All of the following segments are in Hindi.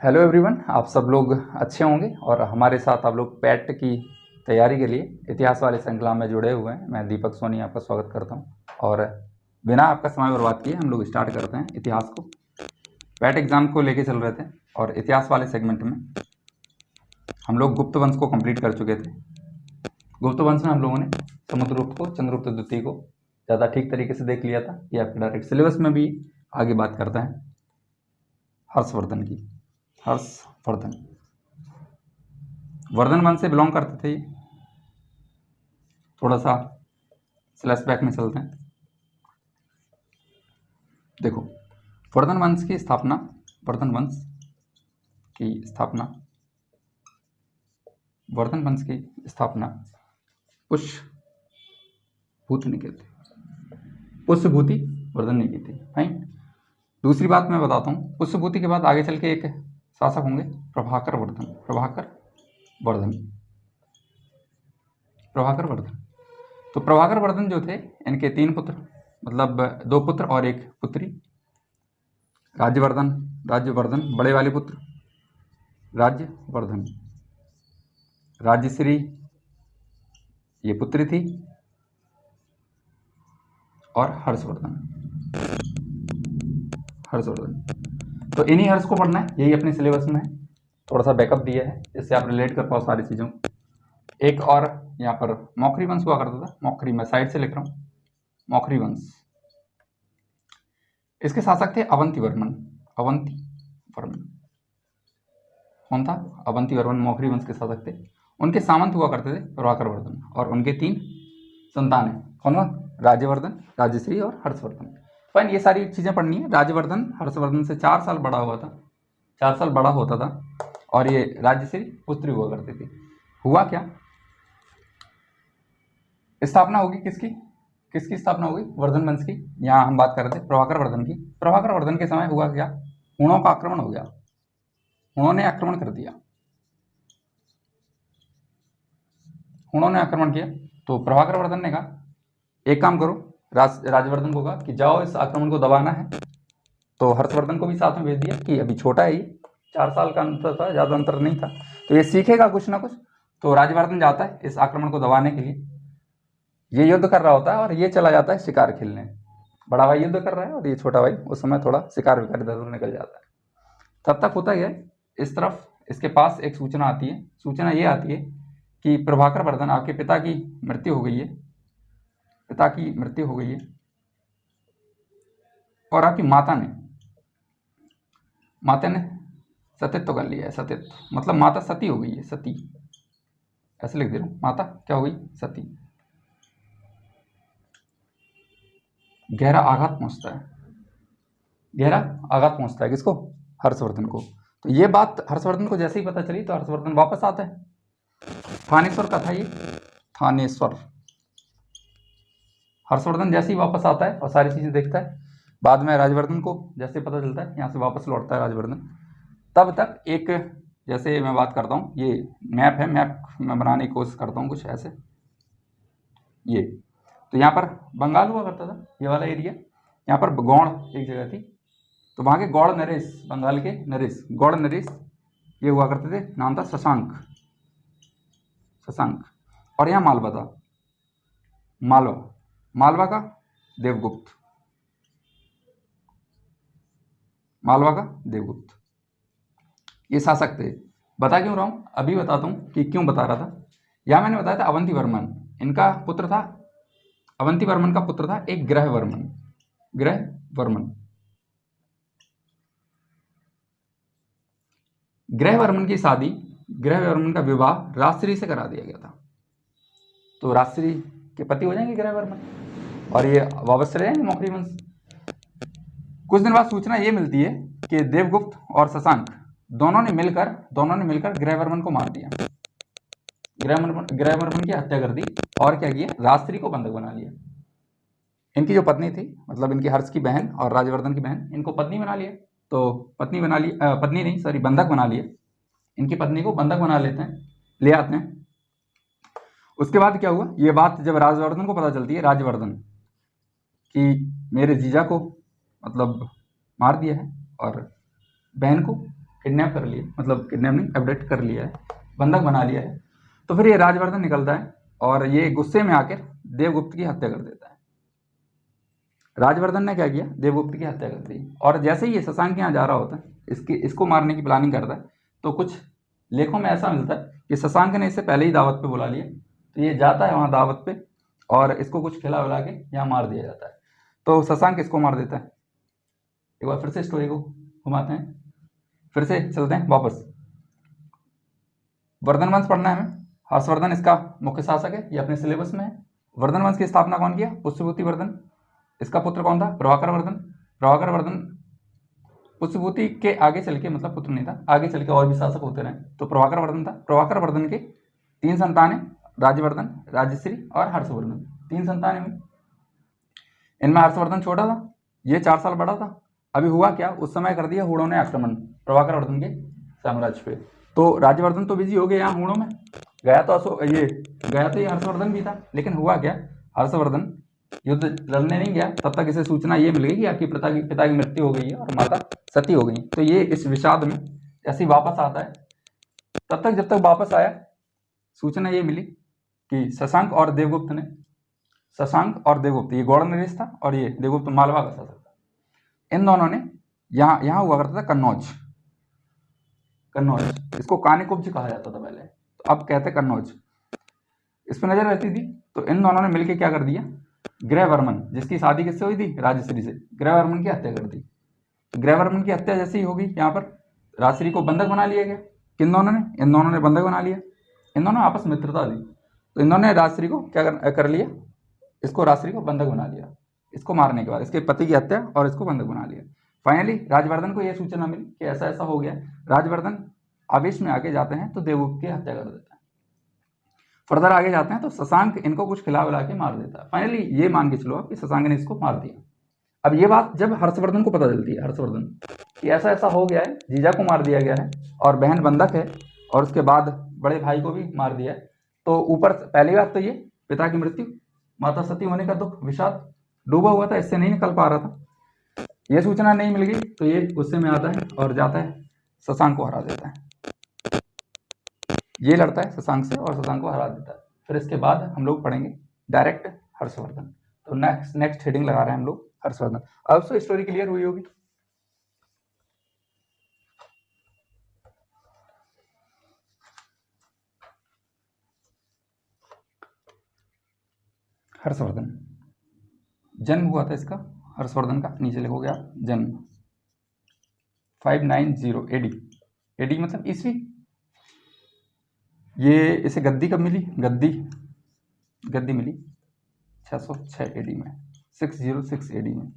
हेलो एवरीवन, आप सब लोग अच्छे होंगे और हमारे साथ आप लोग पैट की तैयारी के लिए इतिहास वाले श्रृंखला में जुड़े हुए हैं। मैं दीपक सोनी आपका स्वागत करता हूं और बिना आपका समय बर्बाद किए हम लोग स्टार्ट करते हैं इतिहास को। पैट एग्ज़ाम को लेके चल रहे थे और इतिहास वाले सेगमेंट में हम लोग गुप्त वंश को कंप्लीट कर चुके थे। गुप्त वंश में हम लोगों ने समुद्रगुप्त को, चंद्रगुप्त द्वितीय को ज़्यादा ठीक तरीके से देख लिया था। ये आपके डायरेक्ट सिलेबस में भी आगे बात करता है हर्षवर्धन की। हर्षवर्धन वर्धन वंश से बिलोंग करते थे। थोड़ा सा फ्लैशबैक में चलते हैं। देखो, वर्धन वंश की स्थापना वर्धन वंश की स्थापना पुष्यभूति ने की थी। पुष्यभूति वर्धन ने की थी। फाइन। दूसरी बात मैं बताता हूँ, पुष्यभूति के बाद आगे चल के एक शासक होंगे प्रभाकर वर्धन। तो प्रभाकर वर्धन जो थे, इनके 3 पुत्र, मतलब 2 पुत्र और 1 पुत्री। राज्यवर्धन बड़े वाले पुत्र, राज्यवर्धन। राज्यश्री ये पुत्री थी, और हर्षवर्धन। तो इन्हीं हर्ष को पढ़ना है, यही अपने सिलेबस में है। थोड़ा सा बैकअप दिया है, इससे आप रिलेट कर पाओ सारी चीज़ों। एक और यहाँ पर मौखरी वंश हुआ करता था। मौखरी, मैं साइड से लिख रहा हूँ, मौखरी वंश। इसके शासक थे अवंती वर्मन। कौन था? अवंती वर्मन मौखरी वंश के शासक थे। उनके सामंत हुआ करते थे प्रभाकर वर्धन, और उनके 3 संतान हैं। कौन? राज्यवर्धन, राजश्री और हर्षवर्धन। फाइन, ये सारी चीज़ें पढ़नी है। राज्यवर्धन हर्षवर्धन से 4 साल बड़ा हुआ था, 4 साल बड़ा होता था, और ये राजश्री पुत्री हुआ करती थी। हुआ क्या, स्थापना होगी किसकी स्थापना होगी? वर्धन वंश की। यहाँ हम बात कर रहे थे प्रभाकर वर्धन की। प्रभाकर वर्धन के समय हुआ क्या? हुणों का आक्रमण हो गया। हुणों ने आक्रमण कर दिया। हुणों ने आक्रमण किया तो प्रभाकर वर्धन ने कहा, एक काम करो, राजवर्धन को कहा कि जाओ इस आक्रमण को दबाना है। तो हर्षवर्धन को भी साथ में भेज दिया कि अभी छोटा है, 4 साल का अंतर था, ज़्यादा अंतर नहीं था, तो ये सीखेगा कुछ ना कुछ। तो राजवर्धन जाता है इस आक्रमण को दबाने के लिए। ये युद्ध कर रहा होता है और ये चला जाता है शिकार खेलने। बड़ा भाई युद्ध कर रहा है और ये छोटा भाई उस समय थोड़ा शिकार विकार इधर उधर निकल जाता है। तब तक होता है, इस तरफ इसके पास एक सूचना आती है। सूचना ये आती है कि प्रभाकर वर्धन, आपके पिता की मृत्यु हो गई है, और आपकी माता ने सतीत्व कर लिया है। सतीत्व मतलब माता सती हो गई है। सती, ऐसे लिख दे रहा हूँ, माता क्या हो गई? सती। गहरा आघात पहुंचता है किसको? हर्षवर्धन को। तो ये बात हर्षवर्धन को जैसे ही पता चली तो हर्षवर्धन वापस आता है। थानेश्वर का था ये, थानेश्वर। हर्षवर्धन जैसे ही वापस आता है और सारी चीज़ें देखता है, बाद में राजवर्धन को जैसे पता चलता है, यहाँ से वापस लौटता है राजवर्धन। तब तक एक, जैसे मैं बात करता हूँ, ये मैप है, मैप मैं बनाने की कोशिश करता हूँ कुछ ऐसे। ये तो यहाँ पर बंगाल हुआ करता था, ये वाला एरिया। यहाँ पर गौड़ एक जगह थी, तो वहाँ के गौड़ नरेश, बंगाल के नरेश, गौड़ नरेश ये हुआ करते थे। नाम था शशांक। और यहाँ मालवा था, मालवा का देवगुप्त। ये शासक थे। बता क्यों रहा हूँ? अभी बताता हूँ कि क्यों बता रहा था। यहाँ मैंने बताया था अवंती वर्मन, इनका पुत्र था। अवंती वर्मन का पुत्र था एक ग्रहवर्मन। ग्रहवर्मन की शादी, ग्रहवर्मन का विवाह राजश्री से करा दिया गया था। तो राजश्री के पति हो जाएंगे ग्रहवर्मन, और ये वापस चले जाएंगे मौखरी वंश। कुछ दिन बाद सूचना ये मिलती है कि देवगुप्त और शशांक दोनों ने मिलकर ग्रहवर्मन को मार दिया। ग्रहवर्मन की हत्या कर दी, और क्या किया? राजश्री को बंधक बना लिया। इनकी जो पत्नी थी, मतलब इनकी हर्ष की बहन और राजवर्धन की बहन, इनको पत्नी बना लिया। तो बंधक बना लिया। इनकी पत्नी को बंधक बना ले आते हैं। उसके बाद क्या हुआ? ये बात जब राजवर्धन को पता चलती है, राज्यवर्धन, कि मेरे जीजा को मतलब मार दिया है और बहन को किडनैप कर लिया, मतलब किडनैप नहीं, एबडक्ट कर लिया है, बंधक बना लिया है। तो फिर ये राजवर्धन निकलता है और ये गुस्से में आकर देवगुप्त की हत्या कर देता है। राजवर्धन ने क्या किया, देवगुप्त की हत्या कर दी। और जैसे ही ये शशांक के यहाँ जा रहा होता है, इसको मारने की प्लानिंग करता है, तो कुछ लेखों में ऐसा मिलता है कि शशांक ने इसे पहले ही दावत पे बुला लिया। तो ये जाता है वहाँ दावत पे और इसको कुछ खिला विला के यहाँ मार दिया जाता है। तो शशांक इसको मार देता है। एक बार फिर से स्टोरी को घुमाते हैं, फिर से चलते हैं वापस। वर्धन वंश पढ़ना है हमें। हर्षवर्धन इसका मुख्य शासक है, ये अपने सिलेबस में है। वर्धन वंश की स्थापना कौन किया, पुष्यभूति वर्धन। इसका पुत्र कौन था, प्रभाकर वर्धन। प्रभाकर वर्धन पुष्यभूति के आगे चल के, मतलब पुत्र नहीं था, आगे चल के और भी शासक होते रहे, तो प्रभाकर वर्धन था। प्रभाकर वर्धन के 3 संतान है, राज्यवर्धन, राजश्री और हर्षवर्धन। 3 संतान है। इनमें हर्षवर्धन छोटा था, ये 4 साल बड़ा था। अभी हुआ क्या, उस समय कर दिया हूणों ने आक्रमण प्रभाकर वर्धन के साम्राज्य पे। तो राज्यवर्धन तो बिजी हो गए यहाँ हूणों में, गया तो ये हर्षवर्धन भी था। लेकिन हुआ क्या, हर्षवर्धन युद्ध लड़ने नहीं गया, तब तक इसे सूचना ये मिल गई कि आपकी पिता की मृत्यु हो गई है और माता सती हो गई। तो ये इस विषाद में ऐसे ही वापस आता है। तब तक जब तक वापस आया, सूचना ये मिली कि शशांक और देवगुप्त, ये गौड़ नरेश था और ये देवगुप्त मालवा का शासक था। इन दोनों ने यहाँ हुआ करता था कन्नौज, इसको कानिकुब्ज कहा जाता था पहले, तो अब कहते कन्नौज। इस पर नजर रहती थी। तो इन दोनों ने मिलकर क्या कर दिया, ग्रहवर्मन, जिसकी शादी किससे हुई थी, राजश्री से, ग्रहवर्मन की हत्या कर दी। ग्रहवर्मन की हत्या जैसे ही होगी, यहाँ पर राजश्री को बंधक बना लिया गया। किन दोनों ने, इन दोनों ने बंधक बना लिया। इन दोनों आपस में मित्रता थी, तो इन दोनों ने राजश्री को क्या कर लिया, इसको राजश्री को बंधक बना लिया। इसको मारने के बाद इसके पति की हत्या और इसको बंधक बना लिया। फाइनली राजवर्धन को यह सूचना मिली कि ऐसा ऐसा हो गया। राजवर्धन आवेश में आगे जाते हैं तो देवगुप्त की हत्या कर देता है। फर्दर आगे जाते हैं तो शशांक इनको कुछ खिला विला के मार देता है। फाइनली ये मान के चलो कि शशांक ने इसको मार दिया। अब ये बात जब हर्षवर्धन को पता चलती है, हर्षवर्धन कि ऐसा ऐसा हो गया है, जीजा को मार दिया गया है और बहन बंधक है और उसके बाद बड़े भाई को भी मार दिया है, तो ऊपर पहली बात तो ये पिता की मृत्यु, माता सती होने का दुख, विषाद, डूबा हुआ था, इससे नहीं निकल पा रहा था। ये सूचना नहीं मिल गई तो ये गुस्से में आता है और जाता है शशांक को हरा देता है। ये लड़ता है शशांक से और शशांक को हरा देता है। फिर इसके बाद हम लोग पढ़ेंगे डायरेक्ट हर्षवर्धन। तो नेक्स्ट हेडिंग लगा रहे हैं हम लोग हर्षवर्धन। अब तो स्टोरी क्लियर हुई होगी। हर्षवर्धन जन्म हुआ था इसका, हर्षवर्धन का, नीचे लिखोगे आप जन्म 590 एडी। एडी मतलब ईस्वी। ये इसे गद्दी कब मिली, गद्दी मिली 606 एडी में, 606 एडी में।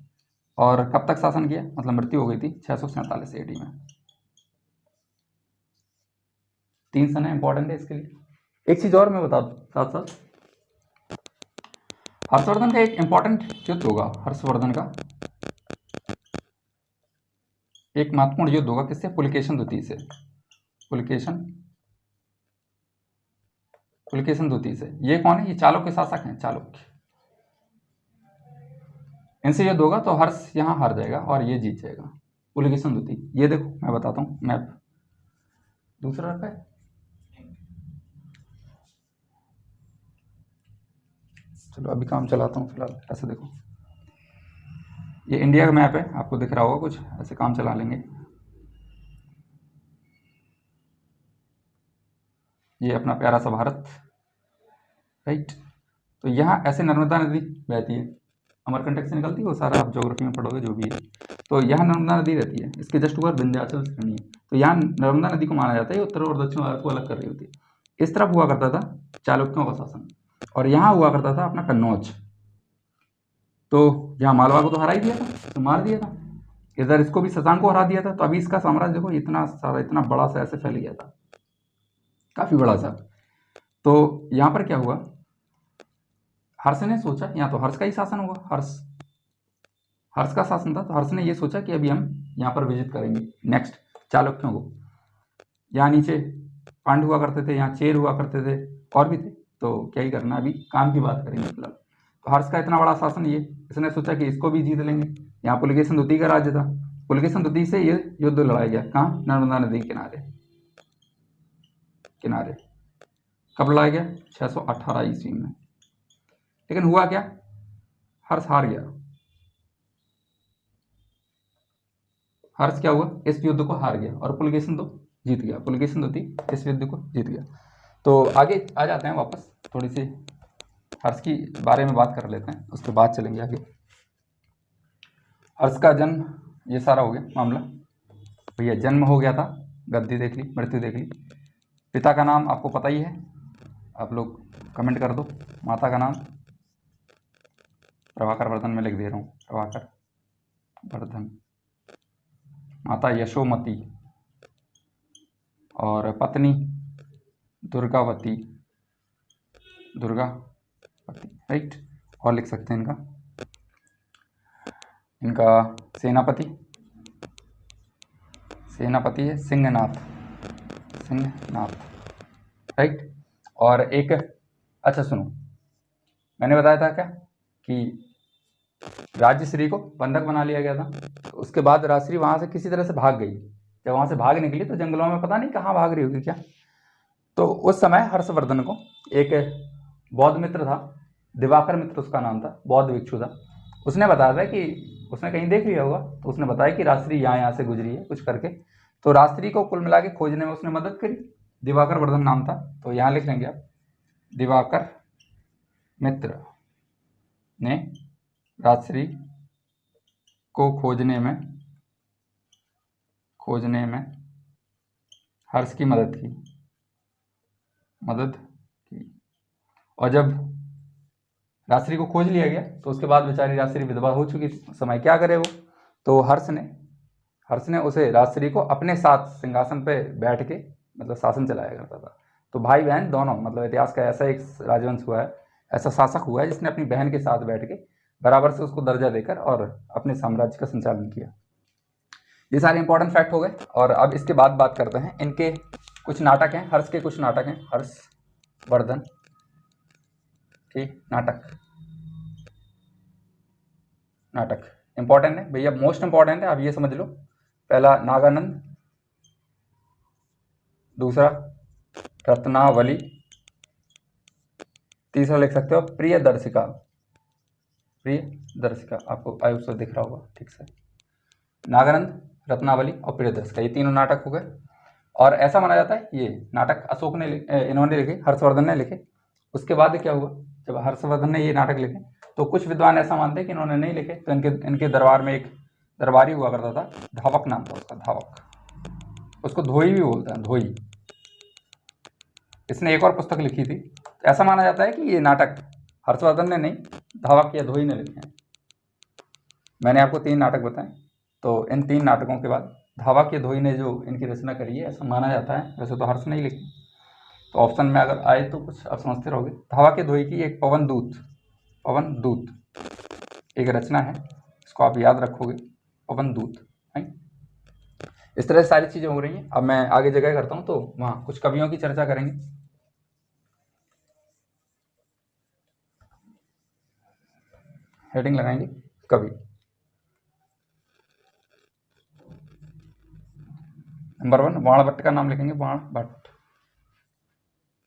और कब तक शासन किया, मतलब मृत्यु हो गई थी 647 एडी में। 3 सन है, इंपॉर्टेंट है इसके लिए। एक चीज और मैं बता दूं साथ साथ, हर्षवर्धन का एक इंपॉर्टेंट युद्ध होगा, हर्षवर्धन का एक महत्वपूर्ण युद्ध होगा किससे, पुलकेशन द्वितीय से। पुलकेशन द्वितीय से। ये कौन है, ये चालुक्य शासक हैं, चालुक्य। इनसे युद्ध होगा तो हर्ष यहाँ हार जाएगा और ये जीत जाएगा। पुलकेशन द्वितीय, ये देखो मैं बताता हूँ मैप, दूसरा रखा है। चलो अभी काम चलाता हूँ फिलहाल। ऐसे देखो, ये इंडिया का मैप है, आपको दिख रहा होगा कुछ, ऐसे काम चला लेंगे। ये अपना प्यारा सा भारत, राइट। तो यहाँ ऐसे नर्मदा नदी बहती है, अमरकंटक से निकलती है, वो सारा आप ज्योग्राफी में पढ़ोगे जो भी है। तो यहाँ नर्मदा नदी रहती है, इसके जस्ट ऊपर विंध्याचल श्रेणी है। तो यहाँ नर्मदा नदी को माना जाता है उत्तर और दक्षिण भारत को अलग कर रही होती है। इस तरफ हुआ करता था चालुक्यों का शासन और यहाँ हुआ करता था अपना कन्नौज। तो यहाँ मालवा को तो हरा ही दिया था, तो मार दिया था। इधर इसको भी शशांक को हरा दिया था। तो अभी इसका साम्राज्य देखो इतना सारा, इतना बड़ा सा ऐसे फैल गया था, काफी बड़ा सा। तो यहाँ पर क्या हुआ, हर्ष ने सोचा, यहाँ तो हर्ष का ही शासन होगा, हर्ष का शासन था। तो हर्ष ने ये सोचा कि अभी हम यहाँ पर विजिट करेंगे नेक्स्ट चालुक्यों को। यहाँ नीचे पांडु हुआ करते थे, यहाँ चेर हुआ करते थे और भी थे। तो क्या ही करना, अभी काम की बात करेंगे फिलहाल। तो हर्ष का इतना बड़ा शासन, ये इसने सोचा कि इसको भी जीत लेंगे। यहाँ पुलकेशन द्वितीय का राज्य था। पुलकेशिन द्वितीय से ये युद्ध लड़ाया गया, कहाँ? नर्मदा नदी के किनारे। कब लड़ाया गया? 618 ईस्वी में। लेकिन हुआ क्या? हर्ष हार गया। हर्ष क्या हुआ? इस युद्ध को हार गया और पुलकेशिन तो जीत गया। पुलकेशिन द्वितीय इस युद्ध को जीत गया। तो आगे आ जाते हैं वापस, थोड़ी सी हर्ष की बारे में बात कर लेते हैं, उसके बाद चलेंगे आगे। हर्ष का जन्म, ये सारा हो गया मामला। भैया जन्म हो गया था, गद्दी देख ली, मृत्यु देख ली। पिता का नाम आपको पता ही है, आप लोग कमेंट कर दो। माता का नाम प्रभाकर वर्धन में लिख दे रहा हूँ, प्रभाकर वर्धन। माता यशोमती और पत्नी दुर्गावती, राइट। और लिख सकते हैं इनका सेनापति है सिंहनाथ, राइट। और एक, अच्छा सुनो, मैंने बताया था क्या कि राजश्री को बंधक बना लिया गया था। तो उसके बाद राजश्री वहां से किसी तरह से भाग गई। जब वहां से भाग निकली तो जंगलों में पता नहीं कहाँ भाग रही होगी क्या। तो उस समय हर्षवर्धन को एक बौद्ध मित्र था, दिवाकर मित्र उसका नाम था, बौद्ध भिक्षु था। उसने बताया था कि उसने कहीं देख लिया होगा, तो उसने बताया कि राजश्री यहाँ से गुजरी है कुछ करके। तो राजश्री को कुल मिला के खोजने में उसने मदद करी। दिवाकर वर्धन नाम था, तो यहाँ लिख लेंगे आप, दिवाकर मित्र ने राजश्री को खोजने में हर्ष की मदद की। और जब राजश्री को खोज लिया गया तो उसके बाद बेचारी राजश्री विधवा हो चुकी थी, उस समय क्या करे वो। तो हर्ष ने उसे राजश्री को अपने साथ सिंहासन पे बैठ के मतलब शासन चलाया करता था। तो भाई बहन दोनों, मतलब इतिहास का ऐसा एक राजवंश हुआ है, ऐसा शासक हुआ है जिसने अपनी बहन के साथ बैठ के बराबर से उसको दर्जा देकर और अपने साम्राज्य का संचालन किया। ये सारे इंपॉर्टेंट फैक्ट हो गए। और अब इसके बाद बात करते हैं इनके कुछ नाटक हैं, हर्ष के कुछ नाटक हैं, हर्षवर्धन के नाटक इंपॉर्टेंट है भैया, मोस्ट इंपॉर्टेंट है। अब ये समझ लो, पहला नागानंद, दूसरा रत्नावली, तीसरा लिख सकते हो प्रियदर्शिका। आपको आयुष से दिख रहा होगा ठीक से। नागानंद, रत्नावली और प्रियदर्शिका, ये तीनों नाटक हो गए। और ऐसा माना जाता है ये नाटक अशोक ने इन्होंने लिखे, हर्षवर्धन ने लिखे। उसके बाद क्या हुआ, जब हर्षवर्धन ने ये नाटक लिखे तो कुछ विद्वान ऐसा मानते हैं कि इन्होंने नहीं लिखे। तो इनके दरबार में एक दरबारी हुआ करता था, धावक नाम था उसका, धावक, उसको धोई भी बोलते हैं, धोई। इसने एक और पुस्तक लिखी थी। ऐसा माना जाता है कि ये नाटक हर्षवर्धन ने नहीं, धावक या धोई ने लिखे हैं। मैंने आपको 3 नाटक बताए, तो इन 3 नाटकों के बाद धावक या धोई ने जो इनकी रचना करी है ऐसा माना जाता है। वैसे तो हर्ष नहीं लिखी। तो ऑप्शन में अगर आए तो कुछ आप समझते रहोगे। धावक या धोई की एक पवन दूत एक रचना है, इसको आप याद रखोगे, पवन दूत है। इस तरह से सारी चीजें हो रही हैं। अब मैं आगे जगह करता हूं तो वहां कुछ कवियों की चर्चा करेंगे। हेडिंग लगाएंगे कवि। नंबर 1 बाणभट्ट का नाम लिखेंगे,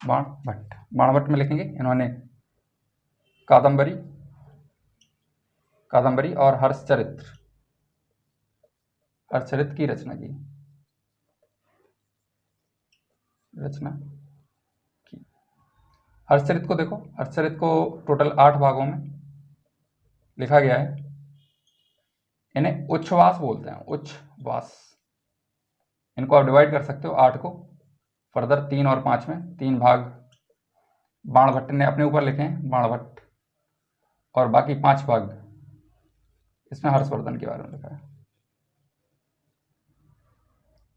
बाणभट्ट में लिखेंगे इन्होंने कादंबरी और हर्षचरित्र की रचना की। हर्षचरित्र को देखो, हर्षचरित्र को टोटल 8 भागों में लिखा गया है। इन्हें उच्छ्वास बोलते हैं, उच्छ्वास। इनको आप डिवाइड कर सकते हो 8 को फर्दर 3 और 5 में। 3 भाग बाणभट्ट ने अपने ऊपर लिखे हैं, बाणभट्ट, और बाकी 5 भाग इसमें हर्षवर्धन के बारे में लिखा है।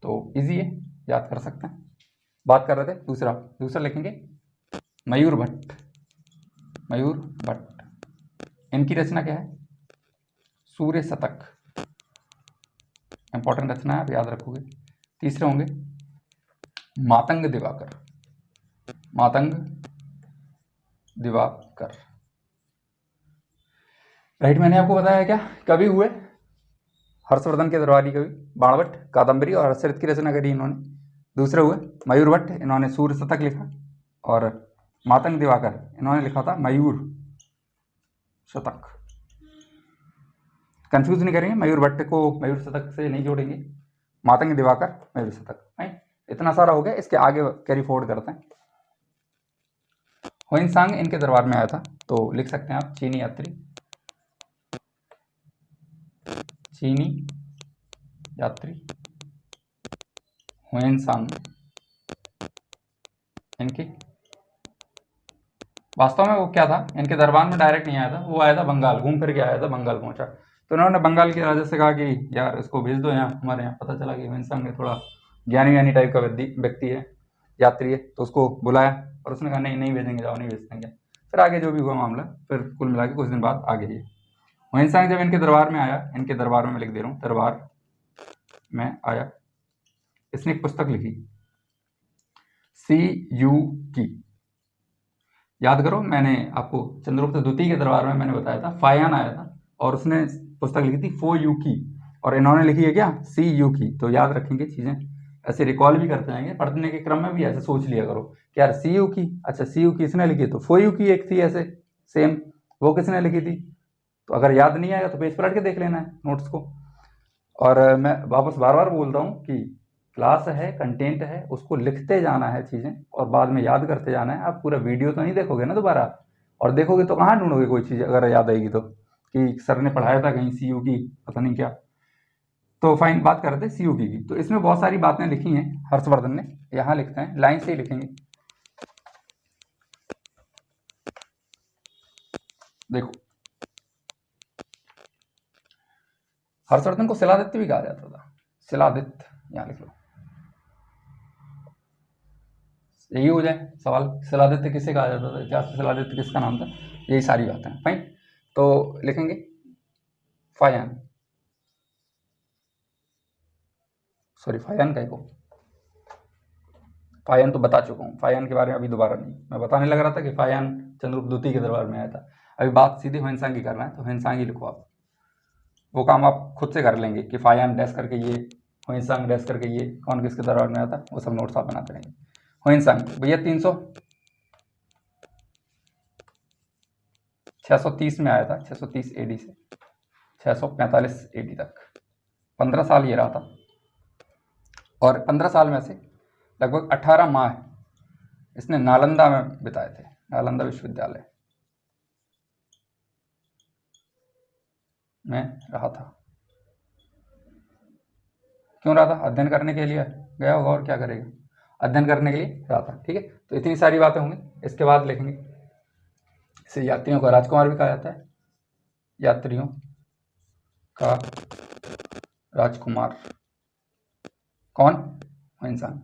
तो इजी है, याद कर सकते हैं। बात कर रहे थे दूसरा लिखेंगे मयूर भट्ट। इनकी रचना क्या है? सूर्य शतक, इंपॉर्टेंट रचना है, आप याद रखोगे। तीसरे होंगे मातंग दिवाकर, राइट। मैंने आपको बताया क्या कवि हुए हर्षवर्धन के दरबारी कवि बाणभट्ट कादम्बरी और हर्षचरित की रचना करी इन्होंने। दूसरे हुए मयूर भट्ट, इन्होंने सूर्य शतक लिखा। और मातंग दिवाकर, इन्होंने लिखा था मयूर शतक। कंफ्यूज नहीं करेंगे, मयूर भट्ट को मयूर शतक से नहीं जोड़ेंगे, मातंग दिवाकर मयूर शतक। इतना सारा हो गया, इसके आगे कैरी फॉरवर्ड करते हैं। ह्वेनसांग इनके दरबार में आया था, तो लिख सकते हैं आप चीनी यात्री, चीनी यात्री ह्वेनसांग। इनके वास्तव में वो क्या था, इनके दरबार में डायरेक्ट नहीं आया था, वो आया था बंगाल, घूम फिर के आया था, बंगाल पहुंचा। तो उन्होंने बंगाल के राजा से कहा कि यार इसको भेज दो यहाँ हमारे यहाँ। पता चला कि ह्वेनसांग थोड़ा ज्ञानी व्यानी टाइप का व्यक्ति है, यात्री है, तो उसको बुलाया और उसने कहा नहीं नहीं भेजेंगे, जाओ नहीं भेज देंगे। फिर आगे जो भी हुआ मामला, फिर कुल मिला के कुछ दिन बाद आ गई है। ह्वेनसांग जब इनके दरबार में आया, इनके दरबार में मैं लिख दे रहा हूँ, दरबार में आया, इसने एक पुस्तक लिखी CU की। याद करो, मैंने आपको चंद्रगुप्त द्वितीय के दरबार में मैंने बताया था फायान आया था और उसने पुस्तक लिखी थी FOU की, और इन्होंने लिखी है क्या, CU की। तो याद रखेंगे चीजें, ऐसे रिकॉल भी करते जाएंगे, पढ़ने के क्रम में भी ऐसे सोच लिया करो कि यार CU की, अच्छा CU की इसने लिखी, तो FOU की एक थी ऐसे सेम, वो किसने लिखी थी। तो अगर याद नहीं आएगा तो पेज पलट के देख लेना है नोट्स को। और मैं वापस बार बार बोलता हूँ कि क्लास है, कंटेंट है, उसको लिखते जाना है चीज़ें और बाद में याद करते जाना है। आप पूरा वीडियो तो नहीं देखोगे ना दोबारा, और देखोगे तो कहाँ ढूंढोगे कोई चीज़ अगर याद आएगी तो, कि सर ने पढ़ाया था कहीं CU की, पता नहीं क्या। तो फाइन, बात कर रहे थे CU की। तो इसमें बहुत सारी बातें लिखी हैं हर्षवर्धन ने, यहाँ लिखते हैं, लाइन से ही लिखेंगे। देखो, हर्षवर्धन को शिलादित्य भी कहा जाता था, शिलादित्य, यहाँ लिख लो, यही हो जाए सवाल, शिलादित्य किसे कहा जाता था, इतिहास में शिलादित्य किसका नाम था, यही सारी बातें हैं। फाइन, तो लिखेंगे फायान, सॉरी फायान का को, फायान तो बता चुका हूँ, फायान के बारे में अभी दोबारा नहीं, मैं बताने लग रहा था कि फायान चंद्रगुप्त द्वितीय के दरबार में आया था। अभी बात सीधी ह्वेनसांग की करना है, तो ह्वेनसांग ही लिखो आप, वो काम आप खुद से कर लेंगे कि फायान डैश करके ये, ह्वेनसांग डैश करके ये, कौन किसके दरबार में आया था, वो सब नोट्स आप बनाते रहेंगे। ह्वेनसांग भैया 630 में आया था, 630 AD से 645 AD तक, 15 साल ये रहा था। और 15 साल में से लगभग 18 माह इसने नालंदा में बिताए थे, नालंदा विश्वविद्यालय में रहा था। क्यों रहा था, अध्ययन करने के लिए गया होगा, और क्या करेगा, अध्ययन करने के लिए रहा था। ठीक है, तो इतनी सारी बातें होंगी। इसके बाद लिखेंगे, इसे यात्रियों का राजकुमार भी कहा जाता है, यात्रियों का राजकुमार कौन, ह्वेनसांग।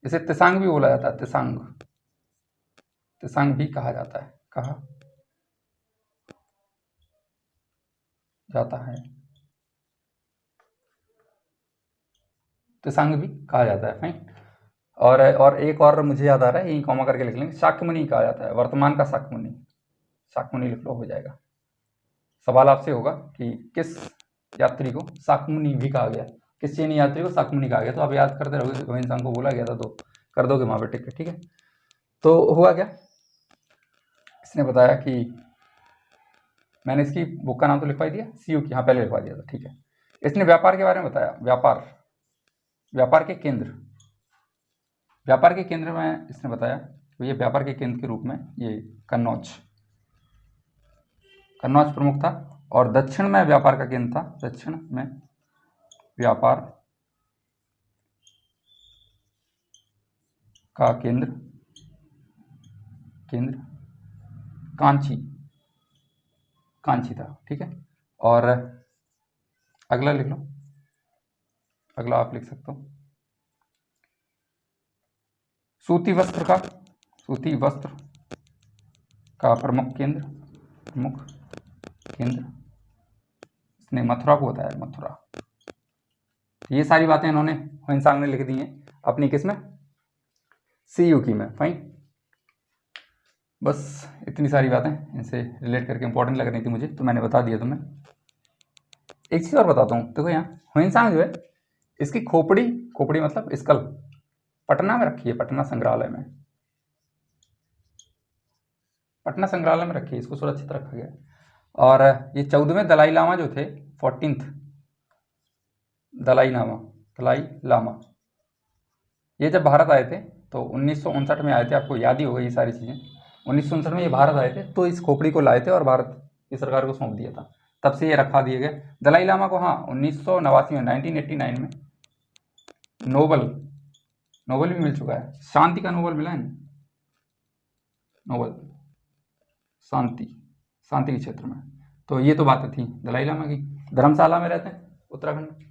इसे त्सांग भी बोला जाता है, त्सांग, त्सांग भी कहा जाता है, कहा जाता है, त्सांग भी कहा जाता है। फाइन, और एक और मुझे याद आ रहा है, यही कॉमा करके लिख लेंगे, शाक्यमुनि कहा जाता है, वर्तमान का शाक्यमुनि, शाक्यमुनि लिख लो, हो जाएगा। सवाल आपसे होगा कि किस यात्री को शाक्यमुनि भी कहा गया, किस चीनी यात्री को शाक्यमुनि कहा गया, तो आप याद करते रहोगे, ह्वेनसांग को बोला गया था, तो कर दोगे वहां पर टिक। ठीक है, तो हुआ क्या, इसने बताया कि मैंने इसकी बुक का नाम तो लिखवा दिया, CU की, हाँ पहले लिखवा दिया था। ठीक है, इसने व्यापार के बारे में बताया, व्यापार, व्यापार के केंद्र, व्यापार के केंद्र में इसने बताया, तो ये व्यापार के केंद्र के रूप में ये कन्नौज, कन्नौज प्रमुख था। और दक्षिण में व्यापार का केंद्र था, दक्षिण में व्यापार का केंद्र, केंद्र कांची, कांची था। ठीक है, और अगला लिख लो, अगला आप लिख सकते हो, सूती वस्त्र का, सूती वस्त्र का प्रमुख केंद्र, प्रमुख केंद्र, इसने मथुरा को बताया, मथुरा। ये सारी बातें इन्होंने, ह्वेनसांग ने लिख दी हैं अपनी किस में, CU की में। फाइन, बस इतनी सारी बातें इनसे रिलेट करके इंपॉर्टेंट लग रही थी मुझे, तो मैंने बता दिया तुम्हें। एक चीज़ और बताता हूँ, देखो यहाँ हुइनसांग जो है इसकी खोपड़ी, खोपड़ी मतलब स्कल, पटना में रखी है, पटना संग्रहालय में, पटना संग्रहालय में रखी है, इसको सुरक्षित रखा गया। और ये 14वें दलाई लामा जो थे, 14th दलाई लामा, दलाई लामा, ये जब भारत आए थे तो 1959 में आए थे, आपको याद ही होगा ये सारी चीज़ें। 1959 में ये भारत आए थे तो इस खोपड़ी को लाए थे और भारत की सरकार को सौंप दिया था, तब से ये रखा दिए गए। दलाई लामा को हाँ 1989 में 1989 में नोबल भी मिल चुका है, शांति का नोबल मिला है ना, नोबल शांति के क्षेत्र में। तो ये तो बातें थी दलाई लामा की, धर्मशाला में रहते हैं उत्तराखंड में।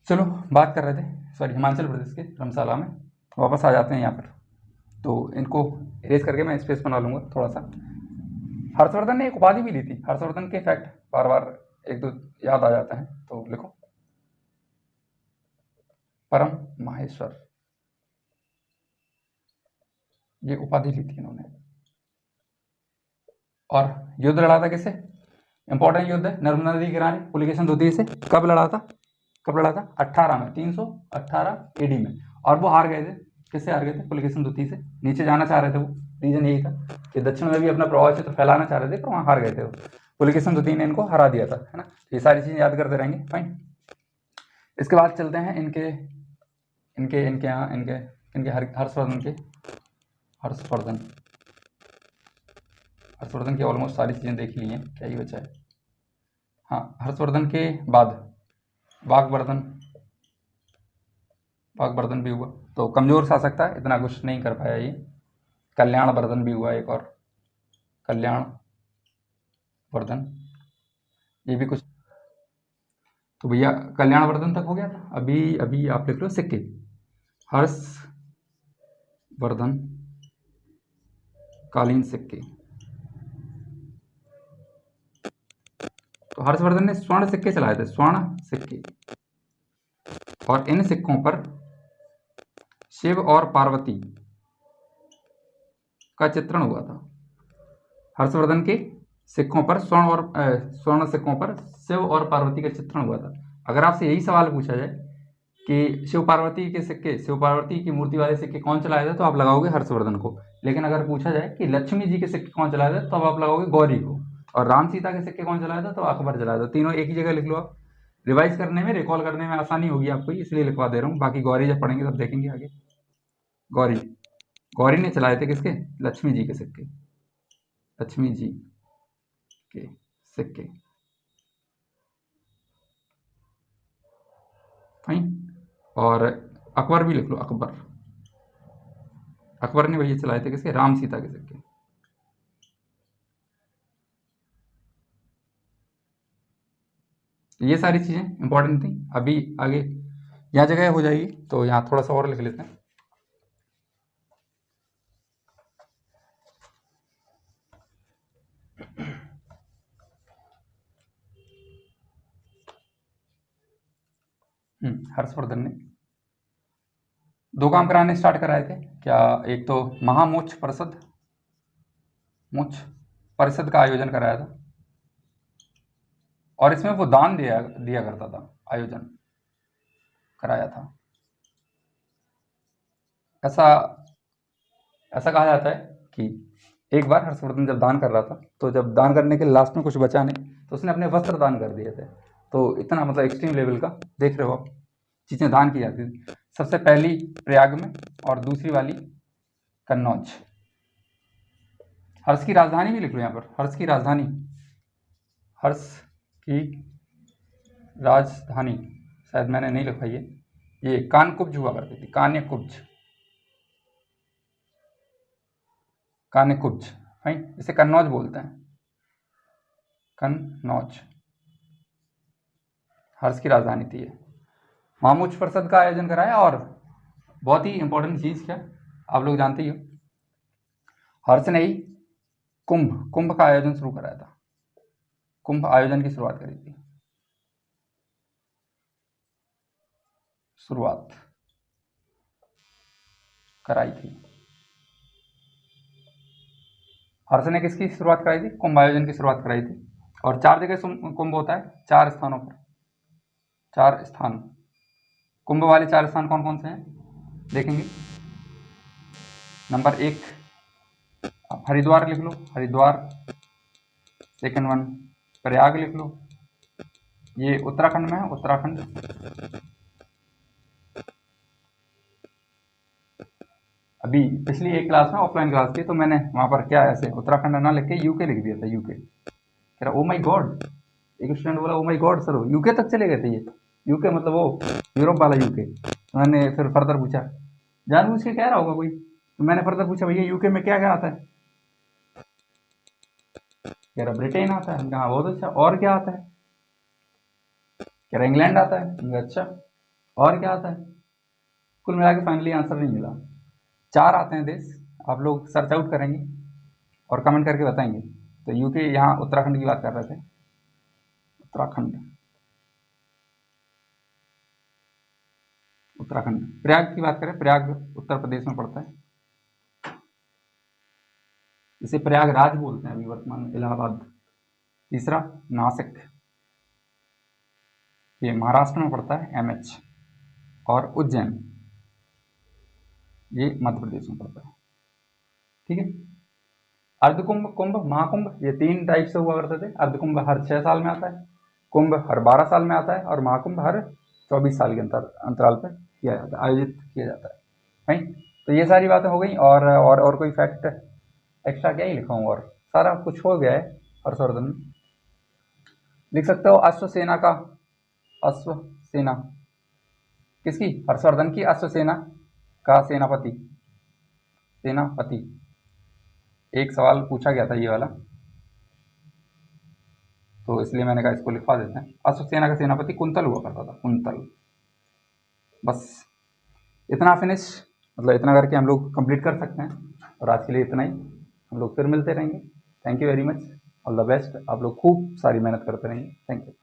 चलो बात कर रहे थे, सॉरी हिमाचल प्रदेश के धर्मशाला में, वापस आ जाते हैं यहाँ पर। तो इनको इरेज करके मैं स्पेस बना लूँगा थोड़ा सा। हर्षवर्धन ने एक उपाधि भी ली थी, हर्षवर्धन के फैक्ट बार बार एक दो याद आ जाता है, तो लिखो परम माहेश्वर, ये उपाधि ली थी इन्होंने। और युद्ध लड़ा था किससे, इंपॉर्टेंट युद्ध है, नर्मदा नदी के किनारे पुलिकेशन द्वितीय से। कब लड़ा था 18 में, 318 एडी में। और वो हार गए थे, किससे हार गए थे, पुलिकेशन द्वितीय से। नीचे जाना चाह रहे थे वो, रीजन यही था कि दक्षिण में भी अपना प्रभाव क्षेत्र फैलाना चाह रहे थे, पर वहाँ हार गए थे वो, पुलिकेशन द्वितीय ने इनको हरा दिया था, है ना। ये सारी चीज़ें याद करते रहेंगे, फाइन। इसके बाद चलते हैं इनके इनके इनके यहाँ इनके इनके हर्षवर्धन की ऑलमोस्ट सारी चीज़ें देख ली हैं, क्या ही बचा है। हाँ, हर्षवर्धन के बाद वागवर्धन भी हुआ, तो कमजोर शासक था, इतना कुछ नहीं कर पाया ये। कल्याणवर्धन भी हुआ एक और, कल्याणवर्धन, ये भी कुछ। तो भैया कल्याणवर्धन तक हो गया था। अभी आप लिख लो सिक्के, हर्षवर्धन कालीन सिक्के। तो हर्षवर्धन ने स्वर्ण सिक्के चलाए थे, स्वर्ण सिक्के, और इन सिक्कों पर शिव और पार्वती का चित्रण हुआ था। हर्षवर्धन के सिक्कों पर स्वर्ण सिक्कों पर शिव और पार्वती का चित्रण हुआ था। अगर आपसे यही सवाल पूछा जाए कि शिव पार्वती की मूर्ति वाले सिक्के कौन चलाए थे, तो आप लगाओगे हर्षवर्धन को। लेकिन अगर पूछा जाए कि लक्ष्मी जी के सिक्के कौन चलाए थे, तो आप लगाओगे गौरी को। और राम सीता के सिक्के कौन चलाए थे, तो अकबर चलाया था। तीनों एक ही जगह लिख लो आप, रिवाइज करने में, रिकॉल करने में आसानी होगी आपको, इसलिए लिखवा दे रहा हूँ। बाकी गौरी जब पढ़ेंगे तब देखेंगे आगे। गौरी ने चलाए थे किसके, लक्ष्मी जी के सिक्के, लक्ष्मी जी के सिक्के, फाइन। और अकबर भी लिख लो, अकबर ने भैया चलाए थे किसके, राम सीता के सिक्के। ये सारी चीजें इंपॉर्टेंट थी। अभी आगे यहाँ जगह हो जाएगी, तो यहाँ थोड़ा सा और लिख लेते हैं। हर्षवर्धन ने 2 काम कराने स्टार्ट कराए थे क्या, एक तो महामोक्ष परिषद का आयोजन कराया था, और इसमें वो दान दिया करता था, आयोजन कराया था। ऐसा कहा जाता है कि एक बार हर्षवर्धन जब दान कर रहा था, तो जब दान करने के लास्ट में कुछ बचा नहीं, तो उसने अपने वस्त्र दान कर दिए थे। तो इतना मतलब एक्सट्रीम लेवल का देख रहे हो आप, चीज़ें दान की जाती थी। सबसे पहली प्रयाग में, और दूसरी वाली कन्नौज। हर्ष की राजधानी भी लिख लो यहाँ पर, हर्ष की राजधानी शायद मैंने नहीं लिखा, ये कानकुब्ज हुआ करती थी, कान्यकुब्ज, फाइन। इसे कन्नौज बोलते हैं, कन्नौज हर्ष की राजधानी थी ये। महामोक्ष परिषद का आयोजन कराया, और बहुत ही इंपॉर्टेंट चीज क्या, आप लोग जानते ही हो, हर्ष ने ही कुंभ का आयोजन शुरू कराया था, कुंभ आयोजन की शुरुआत करी थी, हर्ष ने किसकी शुरुआत कराई थी, कुंभ आयोजन की शुरुआत कराई थी। और 4 जगह कुंभ होता है, 4 स्थानों पर, 4 स्थान। कुंभ वाले 4 स्थान कौन कौन से हैं देखेंगे। नंबर 1 आप हरिद्वार लिख लो, हरिद्वार। सेकंड वन प्रयाग लिख लो, ये उत्तराखंड में है, उत्तराखंड। अभी पिछली एक क्लास में, ऑफलाइन क्लास थी, तो मैंने वहां पर क्या ऐसे उत्तराखंड ना लिख के यूके लिख दिया था, यूके। कह रहा ओ माई गॉड, एक स्टूडेंट बोला ओ माई गॉड सर यूके तक चले गए थे ये। यूके मतलब वो यूरोप वाला यूके। तो मैंने फिर फर्दर पूछा, जानबूझ के कह रहा होगा कोई, तो मैंने फर्दर पूछा भैया यूके में क्या क्या आता है। कह रहा ब्रिटेन आता है। हाँ बहुत अच्छा, और क्या आता है। कह रहा इंग्लैंड आता है। अच्छा, और क्या आता है। कुल मिला के फाइनली आंसर नहीं मिला। 4 आते हैं देश, आप लोग सर्च आउट करेंगे और कमेंट करके बताएंगे। तो यूके, यहाँ उत्तराखंड की बात कर रहे थे, उत्तराखंड। उत्तराखंड। प्रयाग की बात करें, प्रयाग उत्तर प्रदेश में पड़ता है, इसे प्रयागराज बोलते हैं अभी वर्तमान में, इलाहाबाद। तीसरा नासिक, ये महाराष्ट्र में पड़ता है, MH। और उज्जैन, ये मध्य प्रदेश में पड़ता है। ठीक है। अर्धकुंभ, कुंभ, महाकुंभ, ये 3 टाइप से हुआ करते थे। अर्धकुंभ हर 6 साल में आता है, कुंभ हर 12 साल में आता है, और महाकुंभ हर 24 साल के अंतराल पर किया जाता है, आयोजित किया जाता है। नहीं, तो ये सारी बातें हो गई। और कोई फैक्ट एक्स्ट्रा क्या ही लिखाऊँ, और सारा कुछ हो गया है। हर्षवर्धन लिख सकते हो। अश्वसेना का, अश्वसेना किसकी, हर्षवर्धन की। अश्वसेना का सेनापति, सेनापति। एक सवाल पूछा गया था ये वाला, तो इसलिए मैंने कहा इसको लिखवा देते हैं। अश्वसेना का सेनापति कुंतल हुआ करता था, कुंतल। बस इतना फिनिश, मतलब इतना करके हम लोग कंप्लीट कर सकते हैं। और आज के लिए इतना ही, हम लोग फिर मिलते रहेंगे। Thank you very much, all the best. आप लोग खूब सारी मेहनत करते रहेंगे। Thank you.